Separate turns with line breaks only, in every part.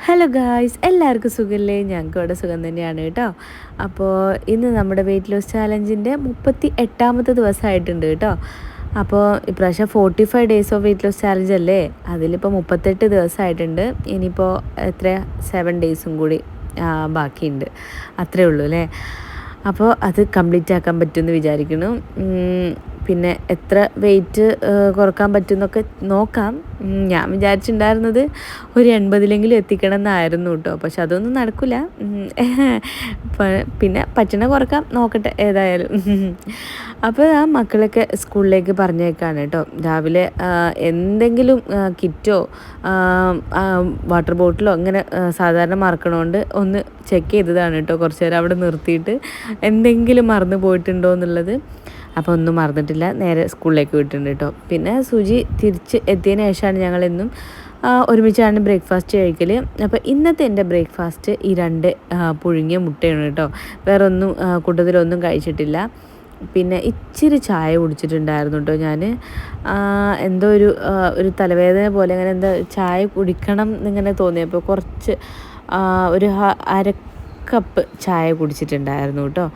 Hello guys, എല്ലാവർക്കും സുഖമല്ലേ? ഞങ്ങൾക്ക് ഇവിടെ സുഖം തന്നെയാണ് കേട്ടോ. അപ്പോൾ ഇന്ന് നമ്മുടെ വെയിറ്റ് ലോസ് ചാലഞ്ചിൻ്റെ 38ാമത്തെ ദിവസമായിട്ടുണ്ട് കേട്ടോ. അപ്പോൾ ഇപ്രാവശ്യം 45 days of weight loss challenge അല്ലേ, അതിലിപ്പോൾ 38 ദിവസമായിട്ടുണ്ട്. ഇനിയിപ്പോൾ എത്ര 7 ഡേയ്സും കൂടി ബാക്കിയുണ്ട്, അത്രേ ഉള്ളൂ അല്ലേ. അപ്പോൾ അത് കംപ്ലീറ്റ് ആക്കാൻ പറ്റുമെന്ന് വിചാരിക്കുന്നു. പിന്നെ എത്ര വെയിറ്റ് കുറക്കാൻ പറ്റുമെന്നൊക്കെ നോക്കാം. ഞാൻ വിചാരിച്ചിട്ടുണ്ടായിരുന്നത് ഒരു 80 എത്തിക്കണം എന്നായിരുന്നു കേട്ടോ. പക്ഷെ അതൊന്നും നടക്കില്ല. പിന്നെ പറ്റണ കുറക്കാം, നോക്കട്ടെ ഏതായാലും. അപ്പോൾ ആ മക്കളൊക്കെ സ്കൂളിലേക്ക് പറഞ്ഞേക്കാണ് കേട്ടോ. രാവിലെ എന്തെങ്കിലും കിറ്റോ വാട്ടർ ബോട്ടിലോ അങ്ങനെ സാധാരണ മറക്കണോണ്ട് ഒന്ന് ചെക്ക് ചെയ്തതാണ് കേട്ടോ. കുറച്ച് നേരം അവിടെ നിർത്തിയിട്ട് എന്തെങ്കിലും മറന്നു പോയിട്ടുണ്ടോ എന്നുള്ളത്. അപ്പോൾ ഒന്നും മറന്നിട്ടില്ല, നേരെ സ്കൂളിലേക്ക് വിട്ടിട്ടുണ്ട് കേട്ടോ. പിന്നെ സുജി തിരിച്ച് എത്തിയതിന് ശേഷമാണ് ഞങ്ങളെന്നും ഒരുമിച്ചാണ് ബ്രേക്ക്ഫാസ്റ്റ് കഴിക്കൽ. അപ്പോൾ ഇന്നത്തെ എൻ്റെ ബ്രേക്ക്ഫാസ്റ്റ് ഈ 2 പുഴുങ്ങിയ മുട്ടയാണ് കേട്ടോ. വേറെ ഒന്നും കൂട്ടത്തിലൊന്നും കഴിച്ചിട്ടില്ല. പിന്നെ ഇച്ചിരി ചായ കുടിച്ചിട്ടുണ്ടായിരുന്നു കേട്ടോ. ഞാൻ എന്തോ ഒരു തലവേദന പോലെ അങ്ങനെ എന്താ ചായ കുടിക്കണം എന്നിങ്ങനെ തോന്നിയപ്പോൾ കുറച്ച് ഒരു 1/2 കപ്പ് ചായ കുടിച്ചിട്ടുണ്ടായിരുന്നു കേട്ടോ.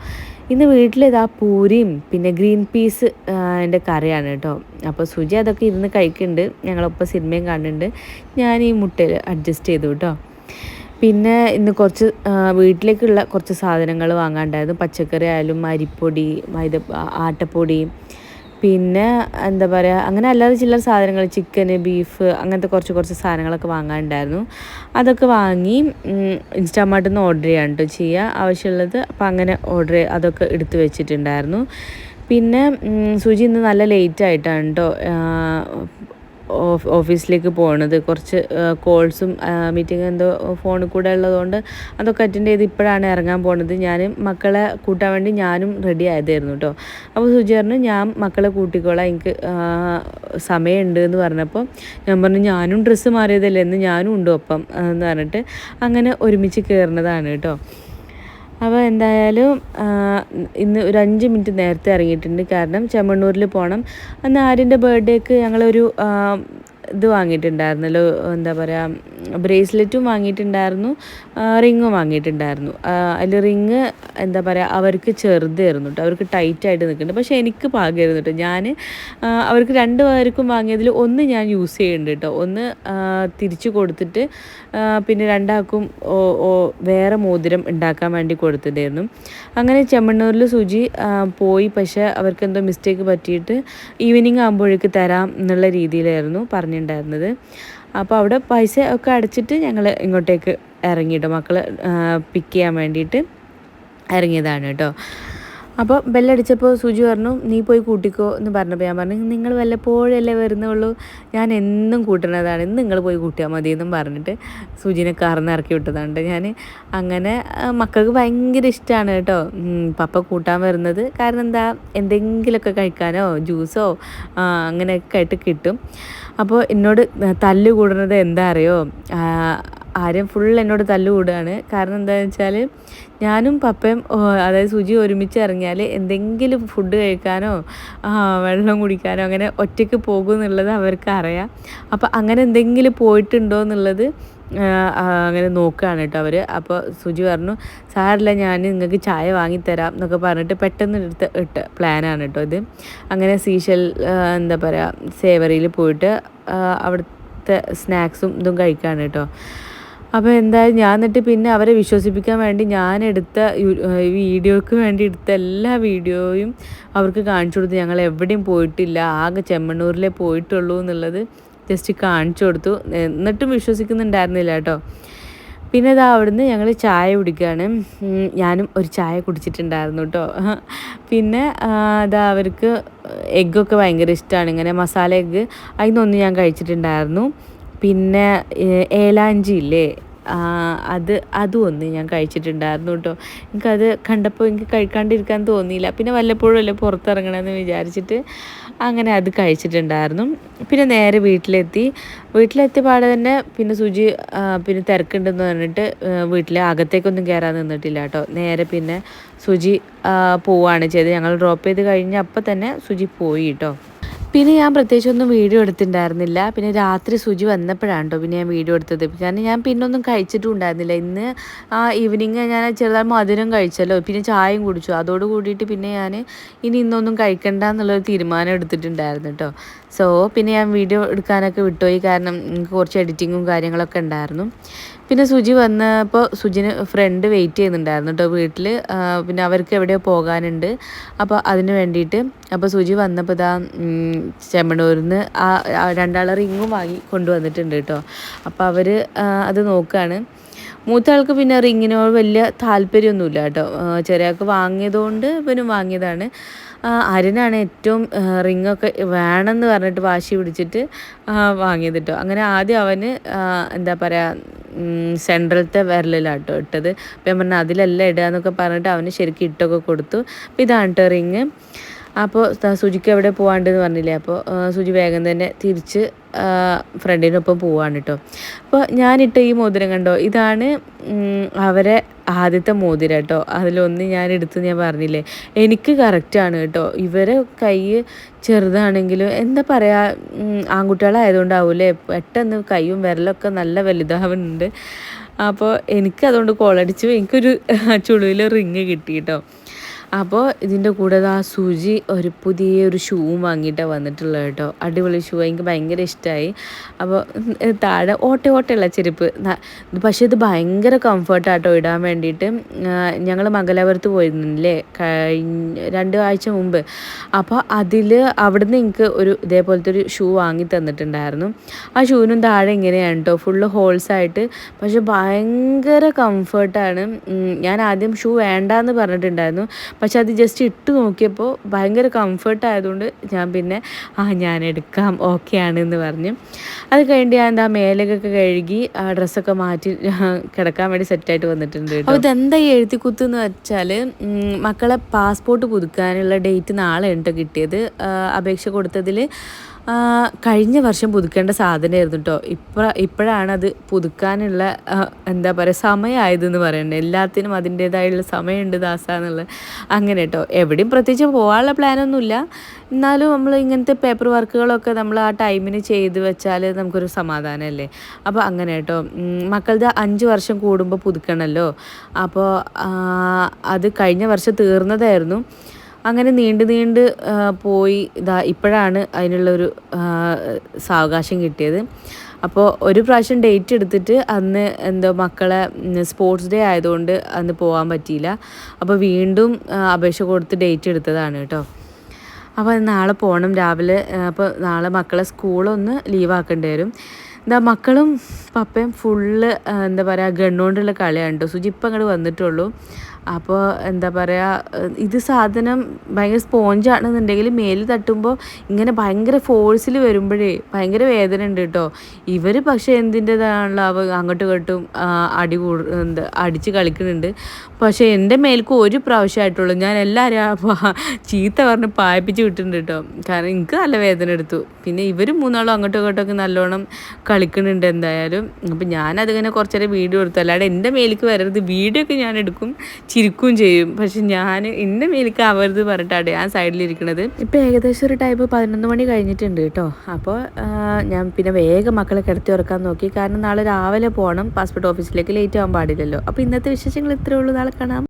ഇന്ന് വീട്ടിലിതാ പൂരിയും പിന്നെ ഗ്രീൻ പീസ് എൻ്റെ കറിയാണ് കേട്ടോ. അപ്പോൾ സുജി അതൊക്കെ ഇരുന്ന് കഴിക്കുന്നുണ്ട്, ഞങ്ങളൊപ്പം സിനിമയും കാണുന്നുണ്ട്. ഞാൻ ഈ മുട്ടയിൽ അഡ്ജസ്റ്റ് ചെയ്തു കേട്ടോ. പിന്നെ ഇന്ന് കുറച്ച് വീട്ടിലേക്കുള്ള കുറച്ച് സാധനങ്ങൾ വാങ്ങാണ്ടായിരുന്നു. പച്ചക്കറി ആയാലും അരിപ്പൊടി, ആട്ടപ്പൊടി, പിന്നെ എന്താ പറയുക, അങ്ങനെ അല്ലാതെ ചില സാധനങ്ങൾ ചിക്കന്, ബീഫ്, അങ്ങനത്തെ കുറച്ച് സാധനങ്ങളൊക്കെ വാങ്ങാനുണ്ടായിരുന്നു. അതൊക്കെ വാങ്ങി ഇൻസ്റ്റാമാർട്ടിൽ നിന്ന് ഓർഡർ ചെയ്യാൻ കേട്ടോ ചെയ്യുക ആവശ്യമുള്ളത്. അപ്പോൾ അങ്ങനെ അതൊക്കെ എടുത്ത് വെച്ചിട്ടുണ്ടായിരുന്നു. പിന്നെ സുജി ഇന്ന് നല്ല ലേറ്റായിട്ടാണ് കേട്ടോ ഓഫീസിലേക്ക് പോകുന്നത്. കുറച്ച് കോൾസും മീറ്റിംഗ് എന്തോ ഫോണിൽ കൂടെ ഉള്ളതുകൊണ്ട് അതൊക്കെ അറ്റൻഡ് ചെയ്ത് ഇപ്പോഴാണ് ഇറങ്ങാൻ പോകുന്നത്. ഞാൻ മക്കളെ കൂട്ടാൻ വേണ്ടി ഞാനും റെഡി ആയതായിരുന്നു കേട്ടോ. അപ്പോൾ സുജി പറഞ്ഞു ഞാൻ മക്കളെ കൂട്ടിക്കോളാം, എനിക്ക് സമയമുണ്ട് എന്ന് പറഞ്ഞപ്പോൾ ഞാൻ പറഞ്ഞു ഞാനും ഡ്രസ്സ് മാറിയതല്ലേ, എന്ന് ഞാനും ഉണ്ട് ഒപ്പം എന്ന് പറഞ്ഞിട്ട് അങ്ങനെ ഒരുമിച്ച് കയറുന്നതാണ് കേട്ടോ. അപ്പോൾ എന്തായാലും ഇന്ന് ഒരു 5 മിനിറ്റ് നേരത്തെ ഇറങ്ങിയിട്ടുണ്ട്. കാരണം ചെമ്മണ്ണൂരിൽ പോകണം. അന്ന് ആര്യൻ്റെ ബർത്ത്ഡേക്ക് ഞങ്ങളൊരു ഇത് വാങ്ങിയിട്ടുണ്ടായിരുന്നല്ലോ, എന്താ പറയുക, ബ്രേസ്ലെറ്റും വാങ്ങിയിട്ടുണ്ടായിരുന്നു, റിങ്ങും വാങ്ങിയിട്ടുണ്ടായിരുന്നു. അതിൽ റിങ് എന്താ പറയുക അവർക്ക് ചെറുതായിരുന്നു കേട്ടോ, അവർക്ക് ടൈറ്റായിട്ട് നിൽക്കുന്നുണ്ട്. പക്ഷേ എനിക്ക് പാകമായിരുന്നു കേട്ടോ. ഞാൻ അവർക്ക് 2 പേർക്കും വാങ്ങിയതിൽ ഒന്ന് ഞാൻ യൂസ് ചെയ്യുന്നുണ്ട് കേട്ടോ. ഒന്ന് തിരിച്ചു കൊടുത്തിട്ട് പിന്നെ 2 ആൾക്കും വേറെ മോതിരം ഉണ്ടാക്കാൻ വേണ്ടി കൊടുത്തിട്ടായിരുന്നു. അങ്ങനെ ചെമ്മണ്ണൂരിൽ സുജി പോയി. പക്ഷേ അവർക്ക് എന്തോ മിസ്റ്റേക്ക് പറ്റിയിട്ട് ഈവനിങ് ആകുമ്പോഴേക്ക് തരാം എന്നുള്ള രീതിയിലായിരുന്നു പറഞ്ഞിട്ടുണ്ടായിരുന്നത്. അപ്പോൾ അവിടെ പൈസ ഒക്കെ അടച്ചിട്ട് ഞങ്ങൾ ഇങ്ങോട്ടേക്ക് ഇറങ്ങിയിട്ടോ, മക്കളെ പിക്ക് ചെയ്യാൻ വേണ്ടിയിട്ട് ഇറങ്ങിയതാണ് കേട്ടോ. അപ്പോൾ ബെല്ലടിച്ചപ്പോൾ സുജി പറഞ്ഞു നീ പോയി കൂട്ടിക്കോ എന്ന് പറഞ്ഞപ്പോൾ ഞാൻ പറഞ്ഞു നിങ്ങൾ വല്ലപ്പോഴല്ലേ വരുന്നുള്ളൂ, ഞാൻ എന്നും കൂട്ടുന്നതാണ്, ഇന്ന് നിങ്ങൾ പോയി കൂട്ടിയാൽ മതി എന്നും പറഞ്ഞിട്ട് സുജിനെ കാറിന്ന് ഇറക്കി വിട്ടതാണ് ഞാൻ. അങ്ങനെ മക്കൾക്ക് ഭയങ്കര ഇഷ്ടമാണ് കേട്ടോ പപ്പ കൂട്ടാൻ വരുന്നത്. കാരണം എന്താ, എന്തെങ്കിലുമൊക്കെ കഴിക്കാനോ ജ്യൂസോ അങ്ങനെയൊക്കെ ആയിട്ട് കിട്ടും. അപ്പോൾ എന്നോട് തല്ല് കൂടുന്നത് എന്താ അറിയോ, ആരും ഫുൾ എന്നോട് തല്ല് കൂടുകയാണ്. കാരണം എന്താണെന്ന് വെച്ചാൽ ഞാനും പപ്പയും അതായത് സുജി ഒരുമിച്ച് ഇറങ്ങിയാൽ എന്തെങ്കിലും ഫുഡ് കഴിക്കാനോ വെള്ളം കുടിക്കാനോ അങ്ങനെ ഒറ്റയ്ക്ക് പോകും എന്നുള്ളത് അവർക്ക് അറിയാം. അപ്പോൾ അങ്ങനെ എന്തെങ്കിലും പോയിട്ടുണ്ടോ എന്നുള്ളത് അങ്ങനെ നോക്കുകയാണ് കേട്ടോ അവർ. അപ്പോൾ സുജി പറഞ്ഞു സാറില്ല, ഞാൻ നിങ്ങൾക്ക് ചായ വാങ്ങിത്തരാം എന്നൊക്കെ പറഞ്ഞിട്ട് പെട്ടെന്ന് ഇട്ട പ്ലാനാണ് കേട്ടോ ഇത്. അങ്ങനെ സീഷൽ എന്താ പറയുക സേവറിയിൽ പോയിട്ട് അവിടുത്തെ സ്നാക്സും ഇതും കഴിക്കുകയാണ് കേട്ടോ. അപ്പോൾ എന്തായാലും ഞാൻ എന്നിട്ട് പിന്നെ അവരെ വിശ്വസിപ്പിക്കാൻ വേണ്ടി ഞാൻ എടുത്ത വീഡിയോക്ക് വേണ്ടി എടുത്ത എല്ലാ വീഡിയോയും അവർക്ക് കാണിച്ചു കൊടുത്തു. ഞങ്ങൾ എവിടെയും പോയിട്ടില്ല, ആകെ ചെമ്മണ്ണൂരിലേ പോയിട്ടുള്ളൂ എന്നുള്ളത് ജസ്റ്റ് കാണിച്ചു കൊടുത്തു. എന്നിട്ടും വിശ്വസിക്കുന്നുണ്ടായിരുന്നില്ല കേട്ടോ. പിന്നെ ഇതാ അവിടുന്ന് ഞങ്ങൾ ചായ കുടിക്കുകയാണ്. ഞാനും ഒരു ചായ കുടിച്ചിട്ടുണ്ടായിരുന്നു കേട്ടോ. പിന്നെ ഇതാ അവർക്ക് എഗ്ഗൊക്കെ ഭയങ്കര ഇഷ്ടമാണ്, ഇങ്ങനെ മസാല എഗ്ഗ്, അതിനൊന്ന് ഞാൻ കഴിച്ചിട്ടുണ്ടായിരുന്നു. പിന്നെ ഏലാഞ്ചി ഇല്ലേ, അതും ഒന്ന് ഞാൻ കഴിച്ചിട്ടുണ്ടായിരുന്നു കേട്ടോ. എനിക്കത് കണ്ടപ്പോൾ എനിക്ക് കഴിക്കാണ്ടിരിക്കാൻ തോന്നിയില്ല. പിന്നെ വല്ലപ്പോഴും അല്ലേ പുറത്തിറങ്ങണമെന്ന് വിചാരിച്ചിട്ട് അങ്ങനെ അത് കഴിച്ചിട്ടുണ്ടായിരുന്നു. പിന്നെ നേരെ വീട്ടിലെത്തിയ പാടെ തന്നെ പിന്നെ സുജി പിന്നെ തിരക്കുണ്ടെന്ന് പറഞ്ഞിട്ട് വീട്ടിലെ അകത്തേക്കൊന്നും കയറാൻ നിന്നിട്ടില്ല കേട്ടോ. നേരെ പിന്നെ സുജി പോവുകയാണ് ചെയ്തത്. ഞങ്ങൾ ഡ്രോപ്പ് ചെയ്ത് കഴിഞ്ഞ് അപ്പം തന്നെ സുജി പോയി കേട്ടോ. പിന്നെ ഞാൻ പ്രത്യേകിച്ചൊന്നും വീഡിയോ എടുത്തിട്ടുണ്ടായിരുന്നില്ല. പിന്നെ രാത്രി സുജി വന്നപ്പോഴാണ് കേട്ടോ പിന്നെ ഞാൻ വീഡിയോ എടുത്തത്. കാരണം ഞാൻ പിന്നെ ഒന്നും കഴിച്ചിട്ടും ഉണ്ടായിരുന്നില്ല. ഇന്ന് ഈവനിങ് ഞാൻ ചെറുതായി മധുരം കഴിച്ചല്ലോ, പിന്നെ ചായയും കുടിച്ചു. അതോട് കൂടിയിട്ട് പിന്നെ ഞാൻ ഇന്നൊന്നും കഴിക്കണ്ട എന്നുള്ളൊരു തീരുമാനം എടുത്തിട്ടുണ്ടായിരുന്നു കേട്ടോ. സോ പിന്നെ ഞാൻ വീഡിയോ എടുക്കാനൊക്കെ വിട്ടുപോയി, കാരണം എനിക്ക് കുറച്ച് എഡിറ്റിങ്ങും കാര്യങ്ങളൊക്കെ ഉണ്ടായിരുന്നു. പിന്നെ സുജി വന്നപ്പോൾ സുജിന് ഫ്രണ്ട് വെയിറ്റ് ചെയ്യുന്നുണ്ടായിരുന്നു കേട്ടോ വീട്ടിൽ. പിന്നെ അവർക്ക് എവിടെയോ പോകാനുണ്ട്, അപ്പോൾ അതിന് വേണ്ടിയിട്ട്. അപ്പോൾ സുജി വന്നപ്പോൾ ഇതാ ചെമ്മണ്ണൂരിൽ നിന്ന് രണ്ടാളെ റിങ്ങും വാങ്ങി കൊണ്ടുവന്നിട്ടുണ്ട് കേട്ടോ. അപ്പോൾ അവർ അത് നോക്കുകയാണ്. മൂത്ത ആൾക്ക് പിന്നെ റിങ്ങിനോട് വലിയ താല്പര്യമൊന്നുമില്ല കേട്ടോ. ചെറിയ ആൾക്ക് വാങ്ങിയതുകൊണ്ട് ഇവനും വാങ്ങിയതാണ്. അരുനാണ് ഏറ്റവും റിങ്ങൊക്കെ വേണമെന്ന് പറഞ്ഞിട്ട് വാശി പിടിച്ചിട്ട് വാങ്ങിയത് കേട്ടോ. അങ്ങനെ ആദ്യം അവന് എന്താ പറയുക സെൻട്രലത്തെ വിരലിലാട്ടോ ഇട്ടത്. അപ്പം ഞാൻ പറഞ്ഞാൽ അതിലെല്ലാം ഇടുക എന്നൊക്കെ പറഞ്ഞിട്ട് അവന് ശരിക്കും ഇട്ടൊക്കെ കൊടുത്തു. അപ്പം ഇതാണ് കേട്ടോ റിങ്. അപ്പോൾ സുജിക്ക് എവിടെ പോകാണ്ടെന്ന് പറഞ്ഞില്ലേ, അപ്പോൾ സുജി വേഗം തന്നെ തിരിച്ച് ഫ്രണ്ടിനൊപ്പം പോവാണ് കേട്ടോ. അപ്പോൾ ഞാനിട്ട ഈ മോതിരം കണ്ടോ, ഇതാണ് അവരെ ആദ്യത്തെ മോതിരം കേട്ടോ. അതിലൊന്ന് ഞാൻ പറഞ്ഞില്ലേ, എനിക്ക് കറക്റ്റാണ് കേട്ടോ. ഇവരെ കൈ ചെറുതാണെങ്കിലും എന്താ പറയുക, ആൺകുട്ടികളായതുകൊണ്ടാവൂലേ പെട്ടെന്ന് കൈയും വിരലൊക്കെ നല്ല വലുതാവുന്നുണ്ട്. അപ്പോൾ എനിക്കതുകൊണ്ട് കോളടിച്ചു, എനിക്കൊരു ചുളുവിൽ റിങ് കിട്ടി കേട്ടോ. അപ്പോൾ ഇതിൻ്റെ കൂടെ ആ സുജി ഒരു പുതിയൊരു ഷൂവും വാങ്ങിയിട്ടാണ് വന്നിട്ടുള്ളത് കേട്ടോ. അടിപൊളി ഷൂ, എനിക്ക് ഭയങ്കര ഇഷ്ടമായി. അപ്പോൾ താഴെ ഓട്ടയുള്ള ചെരുപ്പ്, പക്ഷേ ഇത് ഭയങ്കര കംഫർട്ടാട്ടോ ഇടാൻ വേണ്ടിയിട്ട്. ഞങ്ങൾ മംഗലാപുരത്ത് പോയിരുന്നില്ലേ കഴിഞ്ഞ 2 ആഴ്ച മുമ്പ്. അപ്പോൾ അവിടുന്ന് എനിക്ക് ഒരു ഇതേപോലത്തെ ഒരു ഷൂ വാങ്ങി തന്നിട്ടുണ്ടായിരുന്നു. ആ ഷൂവിനും താഴെ ഇങ്ങനെയാണ് കേട്ടോ, ഫുള്ള് ഹോൾസായിട്ട്. പക്ഷെ ഭയങ്കര കംഫർട്ടാണ്. ഞാൻ ആദ്യം ഷൂ വേണ്ടാന്ന് പറഞ്ഞിട്ടുണ്ടായിരുന്നു, പക്ഷെ അത് ജസ്റ്റ് ഇട്ട് നോക്കിയപ്പോൾ ഭയങ്കര കംഫർട്ട് ആയതുകൊണ്ട് ഞാൻ പിന്നെ ഞാൻ എടുക്കാം, ഓക്കെ ആണെന്ന് പറഞ്ഞു. അത് കഴിഞ്ഞ് ഞാൻ എന്താ മേലൊക്കെ കഴുകി ഡ്രസ്സൊക്കെ മാറ്റി കിടക്കാൻ വേണ്ടി സെറ്റായിട്ട് വന്നിട്ടുണ്ട്. അപ്പോൾ ഇതെന്താ ഈ എഴുത്തിക്കുത്തെന്ന് വെച്ചാൽ, മക്കളെ പാസ്പോർട്ട് പുതുക്കാനുള്ള ഡേറ്റ് നാളെ ഉണ്ട് കിട്ടിയത്. അപേക്ഷ കൊടുത്തതിൽ കഴിഞ്ഞ വർഷം പുതുക്കേണ്ട സാധനമായിരുന്നു കേട്ടോ. ഇപ്പോഴാണ് അത് പുതുക്കാനുള്ള എന്താ പറയുക സമയമായതെന്ന് പറയണ്ടേ. എല്ലാത്തിനും അതിൻ്റേതായുള്ള സമയമുണ്ട് ദാസാന്നുള്ളത്. അങ്ങനെ കേട്ടോ. എവിടെയും പ്രത്യേകിച്ച് പോകാനുള്ള പ്ലാനൊന്നുമില്ല, എന്നാലും നമ്മൾ ഇങ്ങനത്തെ പേപ്പർ വർക്കുകളൊക്കെ നമ്മൾ ആ ടൈമിന് ചെയ്ത് വെച്ചാൽ നമുക്കൊരു സമാധാനമല്ലേ. അപ്പോൾ അങ്ങനെ കേട്ടോ. മക്കളുടെ 5 വർഷം കൂടുമ്പോൾ പുതുക്കണമല്ലോ. അപ്പോൾ അത് കഴിഞ്ഞ വർഷം തീർന്നതായിരുന്നു. അങ്ങനെ നീണ്ട് പോയി ഇപ്പോഴാണ് അതിനുള്ളൊരു സാവകാശം കിട്ടിയത്. അപ്പോൾ ഒരു പ്രാവശ്യം ഡേറ്റ് എടുത്തിട്ട് അന്ന് എന്തോ മക്കളെ സ്പോർട്സ് ഡേ ആയതുകൊണ്ട് അന്ന് പോകാൻ പറ്റിയില്ല. അപ്പോൾ വീണ്ടും അപേക്ഷ കൊടുത്ത് ഡേറ്റ് എടുത്തതാണ് കേട്ടോ. അപ്പോൾ നാളെ പോകണം രാവിലെ. അപ്പോൾ നാളെ മക്കളെ സ്കൂളൊന്ന് ലീവാക്കേണ്ടി വരും. മക്കളും പപ്പയും ഫുള്ള് എന്താ പറയുക ഗണ്ണുകൊണ്ടുള്ള കളിയാണ് കേട്ടോ. സുജി ഇപ്പം അങ്ങോട്ട് വന്നിട്ടുള്ളൂ. അപ്പോൾ എന്താ പറയുക, ഇത് സാധനം ഭയങ്കര സ്പോഞ്ചാണെന്നുണ്ടെങ്കിൽ മേലിൽ തട്ടുമ്പോൾ ഇങ്ങനെ ഭയങ്കര ഫോഴ്സിൽ വരുമ്പോഴേ ഭയങ്കര വേദന ഉണ്ട് കേട്ടോ. ഇവർ പക്ഷേ എന്തിൻ്റെതാണല്ലോ അങ്ങോട്ടും ഇങ്ങോട്ടും അടിച്ച് കളിക്കുന്നുണ്ട്. പക്ഷേ എൻ്റെ മേൽക്ക് ഒരു പ്രാവശ്യമായിട്ടുള്ളൂ. ഞാൻ എല്ലാവരും ചീത്ത പറഞ്ഞ് പായിപ്പിച്ച് വിട്ടിട്ടുണ്ട് കേട്ടോ. കാരണം എനിക്ക് നല്ല വേദന എടുത്തു. പിന്നെ ഇവർ 3 അങ്ങോട്ടും ഇങ്ങോട്ടൊക്കെ നല്ലോണം കളിക്കുന്നുണ്ട് എന്തായാലും. അപ്പം ഞാനതിങ്ങനെ കുറച്ചേരം വീഡിയോ എടുത്തു. അല്ലാതെ എൻ്റെ മേലേക്ക് വരരുത്, വീഡിയോ ഒക്കെ ഞാൻ എടുക്കും, ചിരിക്കുകയും ചെയ്യും. പക്ഷെ ഞാൻ എൻ്റെ മേലേക്ക് ആവരുത് പറഞ്ഞിട്ടാണ് ഞാൻ സൈഡിലിരിക്കണത്. ഇപ്പോൾ ഏകദേശം ഒരു ടൈപ്പ് 11 മണി കഴിഞ്ഞിട്ടുണ്ട് കേട്ടോ. അപ്പോൾ ഞാൻ പിന്നെ വേഗം മക്കളെ കിടത്തി ഉറക്കാൻ നോക്കി. കാരണം നാളെ രാവിലെ പോകണം പാസ്പോർട്ട് ഓഫീസിലേക്ക്, ലേറ്റ് ആകാൻ പാടില്ലല്ലോ. അപ്പോൾ ഇന്നത്തെ വിശേഷങ്ങൾ ഇത്രയേ ഉള്ളൂ. നാളെ കാണാം.